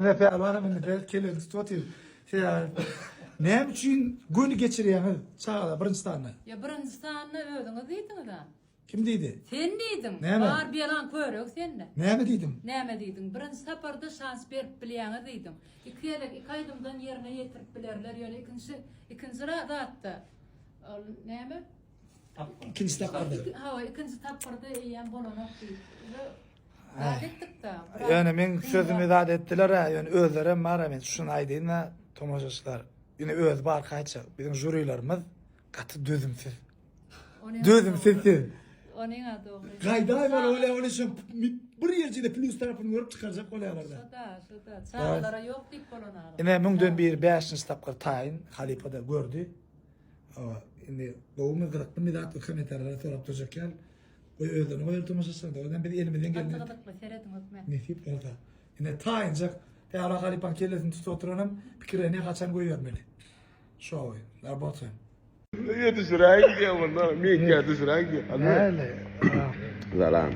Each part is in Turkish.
Ne pehlivanım indi keledi tutuyor. Ne için gün geçiriyorsunuz çağda birinci stanı? Ya birinci stanını ödüňiz diýdiňiz da. Kim deydi? Sen diýdiň. Näme? Bar bilen körök sende. Ne dedim? Näme diýdiň? Birinci saparda şans berip bilýäňi diýdim. İki aýdymdan ýerine ýetirip bilerler ýöne ikinji ratda. Näme? İkinci taparda. İkinji taparda ýen bolanok diýdi. Adetdik da. Yani men sözümü izah ettiler ha, yani özleri mara men şunu aydın da tomoşaçlar. Yine öz bar kaçça bizim jürilerimiz katı dözümsiz. Dözümsiz. Onuň ady o. Gayday var öyle öyle şu bir yercide plus tarafını görüp çıkaracak olalarda. Şada. Çağlara ýok diýip bolanar. Yine münden bir 5. tapkır tayin Halifa'da gördü. Indi doğumu kırık bir midat komentarlara sorap duracaklar. O özünü o tomoşaçlar da oradan bir elimizden geldi. Atlıqlıqlı seredin ötme. Nesip kaldı. Yine tayincak Peyara Halipan kellesini tutup oturanım pikirine kaçan koyuvermeli. Şu oy. Larbatın. Yetişirek diye bunlar. Miyik yetişirek diye. Öyle. Zalan.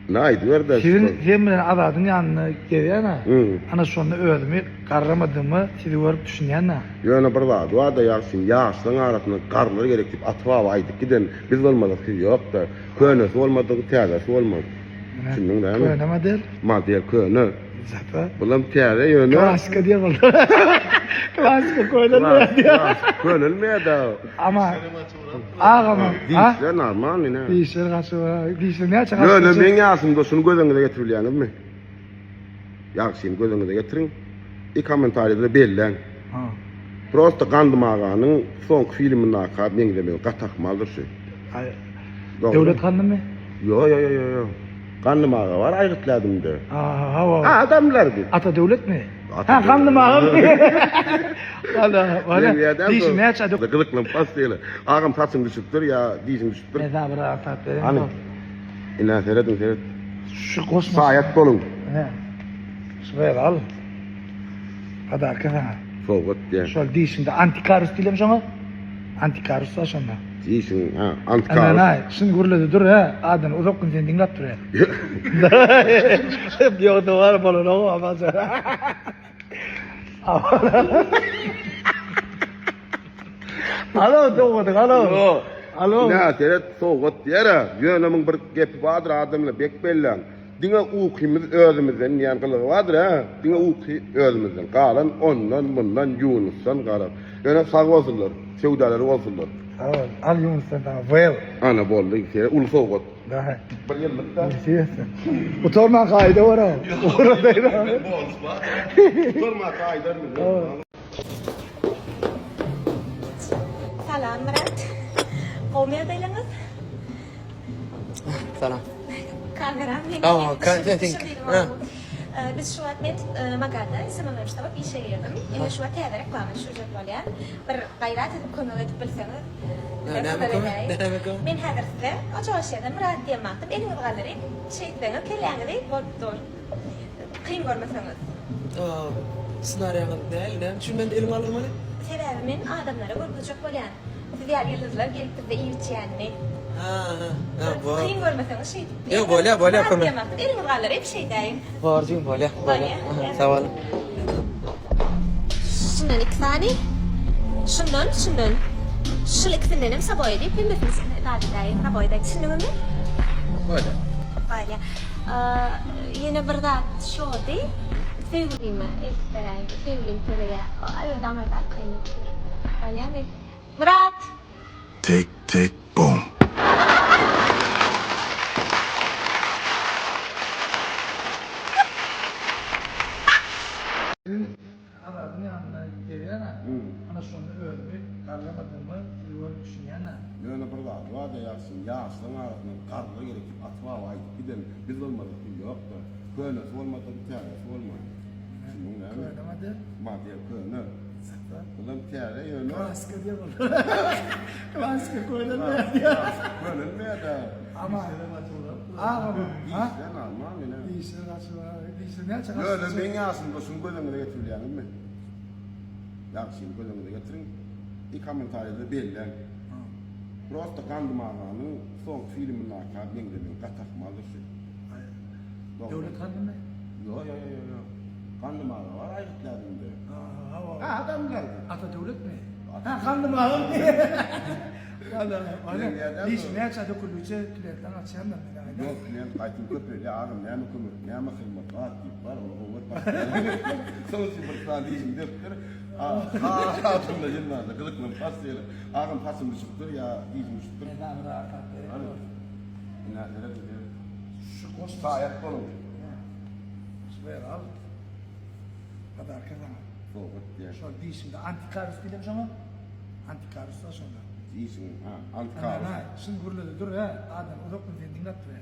Naydı ver de. Sen bilen adadın yanına geliyor ana. Ana şonu öldümü, karramadığımı sizi görüp düşünüyen ana. Yöne bir var. Dua da yaksın. Yaşlığın arasında karları gerekip atva aydık giden. Biz olmadık ki yok da. Könesi olmadık, tiyadası olmadı. Şimdi değil mi? Köne model. Madde köne. Zaten. Bulam tiyada yöne. Klasika diye oldu. Klasika koydular diye. Könülmeye de. Ama ağamam. Dişler normal ne? Dişler kaçı var. Dişler ne açık? Yöne ben yasım dostunu gözünüze getiriyorsunuz mu? Yaksın gözünüze getirin. İkamentariyle bellen. Prosta Kandım Ağa'nın son filmini akab men demiyor. Katakmalıdır şey. Devlet kandı mı? Yo. Kandım Ağa var ayrıtladım da. Hava. Adamlar bir. Ata devlet mi? Ata kandı mı ağam? Valla. Dişi ne açadı? Gılıkla pastayla. Ağam tatsın düşüktür ya dişin düşüktür. Ne zaman rahat verin. Hani? İna seyredin. Şu kosmos. Sayat dolun. He. Şöyle al. Hadi arkadaşlar. Soğuk diye. Şöyle dişinde antikarus diyelim sana. Antikarus da şunda. Dişin antikar. Ana şimdi guruldu dur ha. Adın uzak gün sen dinlep dur ya. Yok da var balon o ama sen. Alo doğru alo. Alo. Ne seyret soğuk diye. Yönemin bir gepi vardır adamla bek bellan. Dine uqimiz özümizden yan kılığı vardır ha. Dine uqi özümizden. Kalan ondan bundan Yunus'tan kalan. Yani sağ olsunlar. Sevdaları olsunlar. Al Yunus'tan tamam. Well. Ana boldu ki ulu soğuk. Daha. Bir yıllık da. Utanma kaydı var o. Oradaydı. Durma kaydı. Salam Murat. Qowmiya diýleňiz? Salam. Kameram. Biz şu wagt men Magada ismim Mustafa işe girdim. Ine şu wagt ýa-da reklama şurjat bolýan. Bir gaýrat edip kömek edip bilseňiz. Men häzir size oçaşýardan Murat diýmekdim. Eliňiz galary şeýtleňe kelýäňizi bolupdyr. Kyn görmeseňiz. Ssenariýaňyz näme? Düşünmän elim alyrmany? Sebebi men adamlara görgüzjek bolýan. Siz ýa ýyldızlar gelip bizde iýitýänni. Kıyım görmeseňiz şey. Yok, bolýa, kömek. Eliňiz galary hep şey daýym. Borjum bolýa. Sag ol. Şundan iki sani. Şundan. Şu ikisinden hem saboýa diýip hemmesini daýym. Saboýa daýym. Şundan mı? Bolýa. Bolýa. Ýene bir zat şodi. Sevgilime, sevgilim söyleye. Ay damar da kıyım. Bolýa mı? Murat. Tick, boom. Adadın yanına geliyor ana. Ana şonu öldü. Karramadığımı sizi görüp düşünüyen ana. Yöne bir var. Dua da yaksın. Yaşlığın arasında karları gerekip atva aydık giden. Biz olmadık ki yok da. Könesi olmadı, tiyadası olmadı. Şimdi ne? Köne model. Madde köne. Bulam tiyada yöne. Klasika diye oldu. Klasika koydular. Könülmeye de. Ama ağamam. Dişler normal ne? Dişler kaçı var. Dişler ne açık? Yöne ben yasım dostunu gözünüze getiriyorsunuz mu? Yaksın gözünüze getirin. İkamentariyle bellen. Prosta Kandım Ağa'nın son filmini akab men demiyor. Katakmalıdır şey. Devlet kandı mı? Yo. Kandımağı var, aygıtlarında. Ha, Ha, adam geldi. ata devlet mi? Ha, kandım ağam diye. Valla, valla. Hiç ne açadı kulüce, kilerden açayım da. Yok, ben kaytım köpeği, ağam ne mi kömür, ne mi kıymet var, tip var, o var. Sonuçta bir tane diyeceğim döktür. Altında yıllarda, kılıklı pasıyla. Ağam pasım düşüktür ya, diyeceğim düşüktür. Neden rahat? İnatlara gidiyor. Şu kosmos. Sayet dolu. Ver al. Kadar kazanır. Soğuk diye. Şu değişimde antikarus dedim ama antikarus da şurada. İyisin, ha, Ana antikavus. na, şimdi burada dur ya. Adam o dokun dinlet be.